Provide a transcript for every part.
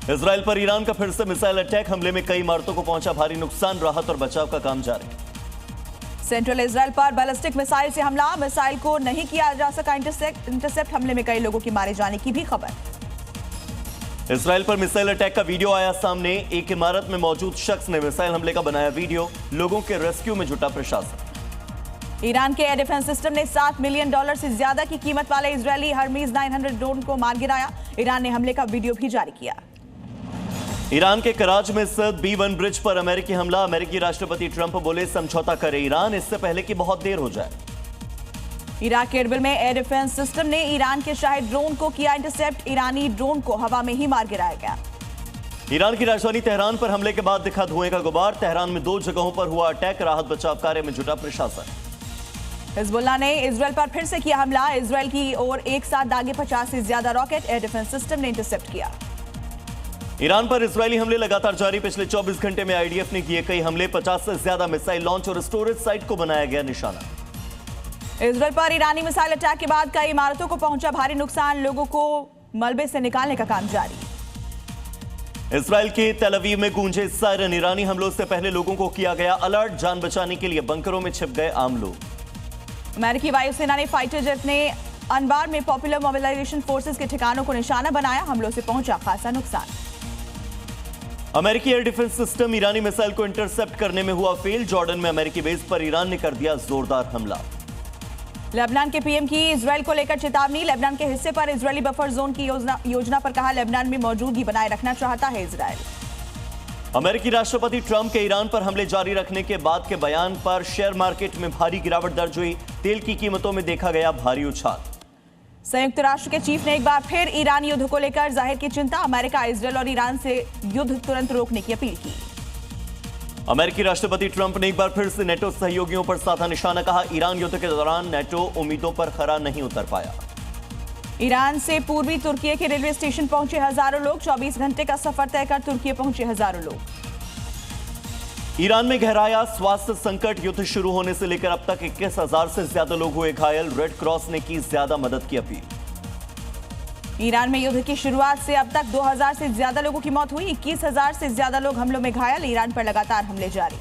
Israel पर Iran का फिर से मिसाइल अटैक, हमले में कई इमारतों को पहुंचा भारी नुकसान, राहत और बचाव का काम जारी। सेंट्रल इजराइल पर बैलिस्टिक मिसाइल से हमला, मिसाइल को नहीं किया जा सका इंटरसेप्ट, हमले में कई लोगों की मारे जाने की भी खबर। इजराइल पर मिसाइल अटैक का वीडियो आया सामने, एक इमारत में मौजूद शख्स ने मिसाइल हमले का बनाया वीडियो, लोगों के रेस्क्यू में जुटा प्रशासन। ईरान के एयर डिफेंस सिस्टम ने $7 मिलियन से ज्यादा की कीमत वाले इजरायली हर्मीज 900 ड्रोन को मार गिराया, ईरान ने हमले का वीडियो भी जारी किया। ईरान के कराच में स्थित B1 ब्रिज पर अमेरिकी हमला, अमेरिकी राष्ट्रपति ट्रंप बोले समझौता करे ईरान, इससे पहले कि बहुत देर हो जाए। इराक के एरबिल में एयर डिफेंस सिस्टम ने ईरान के शाही ड्रोन को किया इंटरसेप्ट, ईरानी ड्रोन को हवा में ही मार गिराया गया। ईरान की राजधानी तेहरान पर हमले के बाद दिखा धुएं का गुबार, तेहरान में 2 जगहों पर हुआ अटैक, राहत बचाव कार्य में जुटा प्रशासन। हिजबुल्लाह ने इजराइल पर फिर से किया हमला, इजराइल की ओर एक साथ दागे 50 से ज्यादा रॉकेट, एयर डिफेंस सिस्टम ने इंटरसेप्ट किया। ईरान पर इजरायली हमले लगातार जारी, पिछले 24 घंटे में आईडीएफ ने किए कई हमले, 50 से ज्यादा मिसाइल लॉन्च और स्टोरेज साइट को बनाया गया निशाना। इजराइल पर ईरानी मिसाइल अटैक के बाद कई इमारतों को पहुंचा भारी नुकसान, लोगों को मलबे से निकालने का काम जारी। इजराइल के तेल अवीव में गूंजे सायरन, ईरानी हमलों से पहले लोगों को किया गया अलर्ट, जान बचाने के लिए बंकरों में छिप गए आम लोग। अमेरिकी वायुसेना ने फाइटर जेट ने अनबार में पॉपुलर मोबिलाइजेशन फोर्सेस के ठिकानों को निशाना बनाया, हमलों से पहुंचा खासा नुकसान। अमेरिकी एयर डिफेंस सिस्टम ईरानी मिसाइल को इंटरसेप्ट करने में हुआ फेल, जॉर्डन में अमेरिकी बेस पर ईरान ने कर दिया जोरदार हमला। लेबनान के पीएम की इजराइल को लेकर चेतावनी, लेबनान के हिस्से पर इजरायली बफर जोन की योजना पर कहा, लेबनान में मौजूदगी बनाए रखना चाहता है इजराइल। अमेरिकी राष्ट्रपति ट्रंप के ईरान पर हमले जारी रखने के बाद के बयान पर शेयर मार्केट में भारी गिरावट दर्ज हुई, तेल की कीमतों में देखा गया भारी उछाल। संयुक्त राष्ट्र के चीफ ने एक बार फिर ईरान युद्ध को लेकर जाहिर की चिंता, अमेरिका इजराइल और ईरान से युद्ध तुरंत रोकने की अपील की। अमेरिकी राष्ट्रपति ट्रंप ने एक बार फिर से नेटो सहयोगियों पर साधा निशाना, कहा ईरान युद्ध के दौरान नेटो उम्मीदों पर खरा नहीं उतर पाया। ईरान से पूर्वी तुर्की के रेलवे स्टेशन पहुंचे हजारों लोग, 24 घंटे का सफर तय कर तुर्की पहुंचे हजारों लोग। ईरान में गहराया स्वास्थ्य संकट, युद्ध शुरू होने से लेकर अब तक 21,000 से ज्यादा लोग हुए घायल, रेड क्रॉस ने की ज्यादा मदद की अपील। ईरान में युद्ध की शुरुआत से अब तक 2000 से ज्यादा लोगों की मौत हुई, 21,000 से ज्यादा लोग हमलों में घायल, ईरान पर लगातार हमले जारी।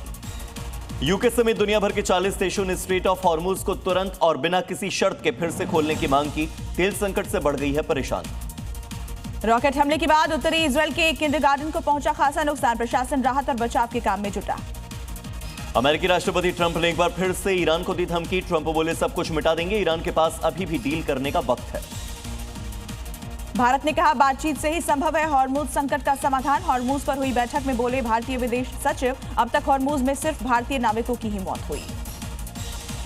यूके समेत दुनिया भर के 40 देशों ने स्ट्रेट ऑफ हॉर्मुज को तुरंत और बिना किसी शर्त के फिर से खोलने की मांग की, तेल संकट से बढ़ गई है परेशानी। रॉकेट हमले के बाद उत्तरी इजराइल के एक किंडरगार्टन को पहुंचा खासा नुकसान, प्रशासन राहत और बचाव के काम में जुटा। अमेरिकी राष्ट्रपति ट्रंप ने एक बार फिर से ईरान को दी धमकी, ट्रंप बोले सब कुछ मिटा देंगे, ईरान के पास अभी भी डील करने का वक्त है। भारत ने कहा बातचीत से ही संभव है हॉर्मुज संकट का समाधान, हॉर्मुज पर हुई बैठक में बोले भारतीय विदेश सचिव, अब तक हॉर्मुज में सिर्फ भारतीय नाविकों की ही मौत हुई।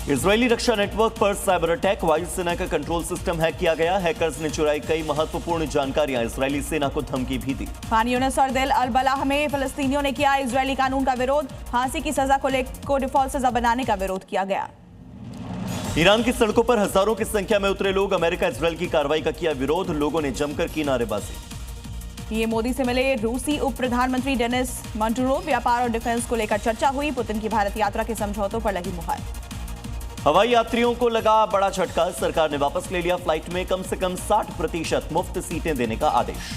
इजरायली रक्षा नेटवर्क पर साइबर अटैक, वायुसेना का कंट्रोल सिस्टम हैक किया गया, हैकर्स ने चुराई कई महत्वपूर्ण जानकारियां, इजरायली सेना को धमकी भी दी। खान यूनिस और दिल अल बलाह में फलस्तीनियों ने किया इजरायली कानून का विरोध, फांसी की सजा को डिफॉल्ट सजा बनाने का विरोध किया गया। ईरान की सड़कों पर हजारों की संख्या में उतरे लोग, अमेरिका इजरायल की कार्रवाई का किया विरोध, लोगों ने जमकर की नारेबाजी। पीएम मोदी से मिले रूसी उप प्रधानमंत्री डेनिस मंटुरोव, व्यापार और डिफेंस को लेकर चर्चा हुई, पुतिन की भारत यात्रा के समझौतों पर लगी मुहर। हवाई यात्रियों को लगा बड़ा झटका, सरकार ने वापस ले लिया फ्लाइट में कम से कम 60% मुफ्त सीटें देने का आदेश।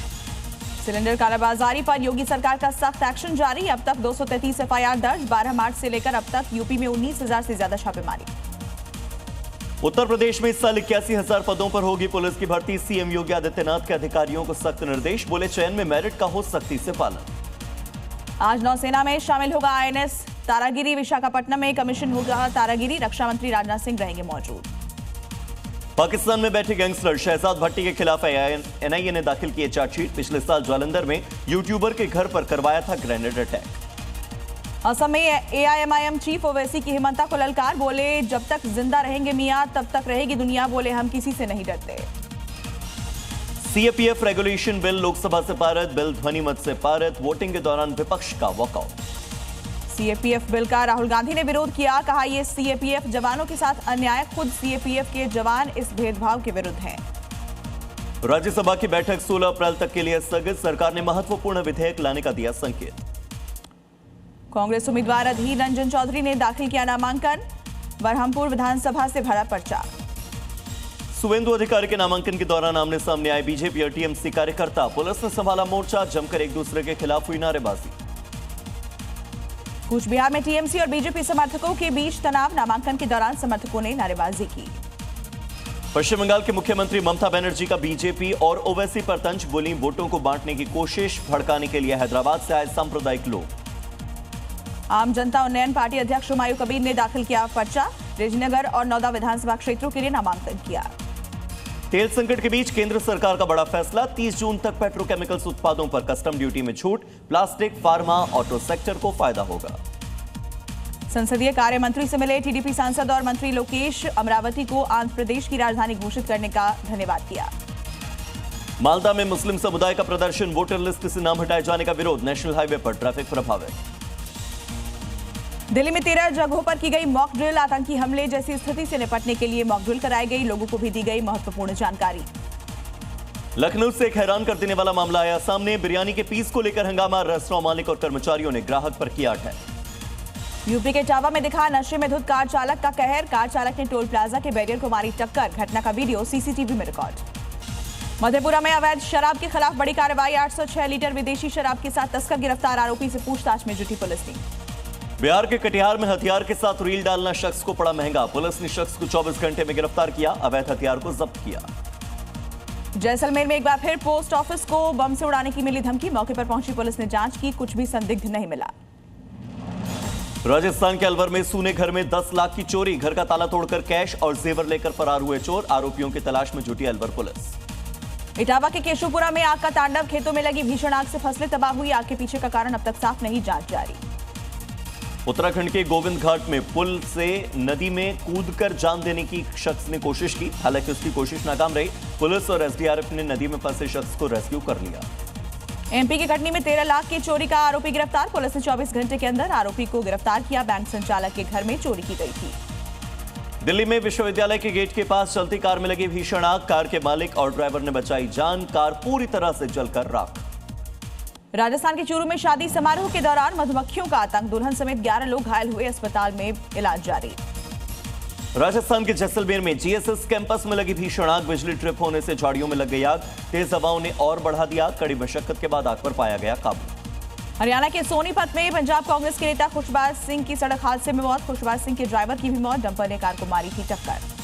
सिलेंडर कालाबाजारी पर योगी सरकार का सख्त एक्शन जारी, अब तक 233 एफआईआर दर्ज, 12 मार्च से लेकर अब तक यूपी में 19,000 से ज्यादा छापेमारी। उत्तर प्रदेश में इस साल 81,000 पदों पर होगी पुलिस की भर्ती, सीएम योगी आदित्यनाथ के अधिकारियों को सख्त निर्देश, बोले चयन में मेरिट का हो सख्ती से पालन। आज नौसेना में शामिल होगा आईएनएस तारागिरी, विशाखापट्टनम में कमीशन होगा तारागिरी, रक्षा मंत्री राजनाथ सिंह रहेंगे मौजूद। पाकिस्तान में बैठे गैंगस्टर शहजाद भट्टी के खिलाफ एनआईए ने दाखिल किए चार्जशीट, पिछले साल जालंधर में यूट्यूबर के घर पर करवाया था ग्रेनेड अटैक। असम में एआईएमआईएम चीफ ओवैसी की हिमंता को ललकार, बोले जब तक जिंदा रहेंगे मियां तब तक रहेगी दुनिया, बोले हम किसी से नहीं डरते। सीएपीएफ रेगुलेशन बिल लोकसभा से पारित, बिल ध्वनिमत से पारित, वोटिंग के दौरान विपक्ष का वॉकआउट। सीएपीएफ बिल का राहुल गांधी ने विरोध किया, कहा यह सीएपीएफ जवानों के साथ अन्याय, खुद सीएपीएफ के जवान इस भेदभाव के विरुद्ध हैं। राज्यसभा की बैठक 16 अप्रैल तक के लिए स्थगित, सरकार ने महत्वपूर्ण विधेयक लाने का दिया संकेत। कांग्रेस उम्मीदवार अधीर रंजन चौधरी ने दाखिल किया नामांकन, बरहमपुर विधानसभा से भरा पर्चा। सुवेंदु अधिकारी के नामांकन के दौरान आमने सामने आए बीजेपी और टीएमसी कार्यकर्ता। पुलिस ने संभाला मोर्चा, जमकर एक दूसरे के खिलाफ हुई नारेबाजी। कूच बिहार में टीएमसी और बीजेपी समर्थकों के बीच तनाव, नामांकन के दौरान समर्थकों ने नारेबाजी की। पश्चिम बंगाल के मुख्यमंत्री ममता बनर्जी का बीजेपी और ओवैसी पर तंज, बोली वोटों को बांटने की कोशिश, भड़काने के लिए हैदराबाद से आए सांप्रदायिक लोग। आम जनता उन्नयन पार्टी अध्यक्ष हुमायूं कबीर ने दाखिल किया पर्चा, रेजीनगर और नौदा विधानसभा क्षेत्रों के लिए नामांकन किया। तेल संकट के बीच केंद्र सरकार का बड़ा फैसला, 30 जून तक पेट्रोकेमिकल्स उत्पादों पर कस्टम ड्यूटी में छूट, प्लास्टिक, फार्मा, ऑटो सेक्टर को फायदा होगा। संसदीय कार्य मंत्री से मिले टीडीपी सांसद और मंत्री लोकेश, अमरावती को आंध्र प्रदेश की राजधानी घोषित करने का धन्यवाद किया। मालदा में मुस्लिम समुदाय का प्रदर्शन, वोटर लिस्ट से नाम हटाए जाने का विरोध, नेशनल हाईवे पर ट्रैफिक प्रभावित। दिल्ली में 13 जगहों पर की गई मॉक ड्रिल, आतंकी हमले जैसी स्थिति से निपटने के लिए मॉक ड्रिल कराई गई, लोगों को भी दी गई महत्वपूर्ण जानकारी। लखनऊ से एक हैरान कर देने वाला मामला आया सामने, बिरयानी के पीस को लेकर हंगामा, रेस्टोरेंट मालिक और कर्मचारियों ने ग्राहक पर किया अटैक। यूपी के इटावा में दिखा नशे में धुत कार चालक का कहर, कार चालक ने टोल प्लाजा के बैरियर को मारी टक्कर, घटना का वीडियो सीसीटीवी में रिकॉर्ड। मधेपुरा में अवैध शराब के खिलाफ बड़ी कार्रवाई, 806 लीटर विदेशी शराब के साथ तस्कर गिरफ्तार, आरोपी से पूछताछ में जुटी पुलिस टीम। बिहार के कटिहार में हथियार के साथ रील डालना शख्स को पड़ा महंगा, पुलिस ने शख्स को 24 घंटे में गिरफ्तार किया, अवैध हथियार को जब्त किया। जैसलमेर में एक बार फिर पोस्ट ऑफिस को बम से उड़ाने की मिली धमकी, मौके पर पहुंची पुलिस ने जांच की, कुछ भी संदिग्ध नहीं मिला। राजस्थान के अलवर में सूने घर में 10 लाख की चोरी, घर का ताला तोड़कर कैश और जेवर लेकर फरार हुए चोर, आरोपियों की तलाश में जुटी अलवर पुलिस। इटावा के केशवपुरा में आग का तांडव, खेतों में लगी भीषण आग से फसलें तबाह हुई, आग के पीछे का कारण अब तक साफ नहीं, जांच जारी। उत्तराखंड के गोविंद घाट में पुल से नदी में कूदकर जान देने की शख्स ने कोशिश की, हालांकि उसकी कोशिश नाकाम रही, पुलिस और एसडीआरएफ ने नदी में फंसे शख्स को रेस्क्यू कर लिया। एमपी के कटनी में 13 लाख की चोरी का आरोपी गिरफ्तार, पुलिस ने 24 घंटे के अंदर आरोपी को गिरफ्तार किया, बैंक संचालक के घर में चोरी की गई थी। दिल्ली में विश्वविद्यालय के गेट के पास चलती कार में लगी भीषण आग, कार के मालिक और ड्राइवर ने बचाई जान, कार पूरी तरह से जलकर राख। राजस्थान के चूरू में शादी समारोह के दौरान मधुमक्खियों का आतंक, दुल्हन समेत 11 लोग घायल हुए, अस्पताल में इलाज जारी। राजस्थान के जैसलमेर में जीएसएस कैंपस में लगी भीषण आग, बिजली ट्रिप होने से झाड़ियों में लग गई आग, तेज हवाओं ने और बढ़ा दिया, कड़ी मशक्कत के बाद आग पर पाया गया काबू। हरियाणा के सोनीपत में पंजाब कांग्रेस के नेता खुशबाज सिंह की सड़क हादसे में मौत, खुशबाज सिंह के ड्राइवर की भी मौत, डंपर ने कार को मारी थी टक्कर।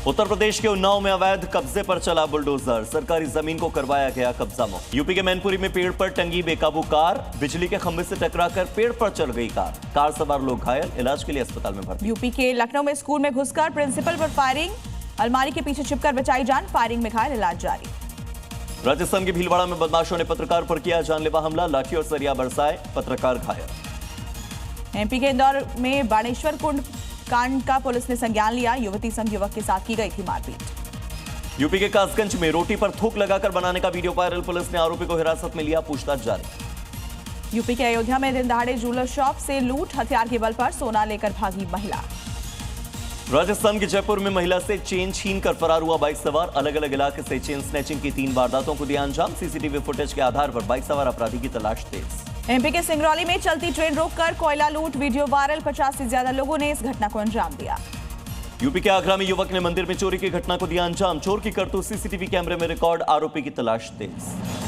उत्तर प्रदेश के उन्नाव में अवैध कब्जे पर चला बुलडोजर, सरकारी जमीन को करवाया गया कब्जा मुक्त। यूपी के मैनपुरी में पेड़ पर टंगी बेकाबू कार, बिजली के खंभे से टकराकर पेड़ पर चढ़ गई कार सवार लोग घायल, इलाज के लिए अस्पताल में भर्ती। यूपी के लखनऊ में स्कूल में घुसकर प्रिंसिपल पर फायरिंग, अलमारी के पीछे छिपकर बचाई जान, फायरिंग में घायल, इलाज जारी। राजस्थान के भीलवाड़ा में बदमाशों ने पत्रकार पर किया जानलेवा हमला, लाठी और सरिया बरसाए, पत्रकार घायल। एमपी के इंदौर में बाणेश्वर कुंड कांड का पुलिस ने संज्ञान लिया, युवती संग युवक के साथ की गई थी मारपीट। यूपी के कासगंज में रोटी पर थूक लगाकर बनाने का वीडियो वायरल, पुलिस ने आरोपी को हिरासत में लिया, पूछताछ जारी। यूपी के अयोध्या में दिन दहाड़े ज्वेलर शॉप से लूट, हथियार के बल पर सोना लेकर भागी महिला। राजस्थान के जयपुर में महिला से चेन छीन कर फरार हुआ बाइक सवार, अलग अलग इलाके से चेन स्नैचिंग की 3 वारदातों को दिया अंजाम, सीसीटीवी फुटेज के आधार पर बाइक सवार अपराधी की तलाश तेज। एमपी के सिंगरौली में चलती ट्रेन रोककर कोयला लूट, वीडियो वायरल, 50 से ज्यादा लोगों ने इस घटना को अंजाम दिया। यूपी के आगरा में युवक ने मंदिर में चोरी की घटना को दिया अंजाम, चोर की करतूत सीसीटीवी कैमरे में रिकॉर्ड, आरोपी की तलाश तेज।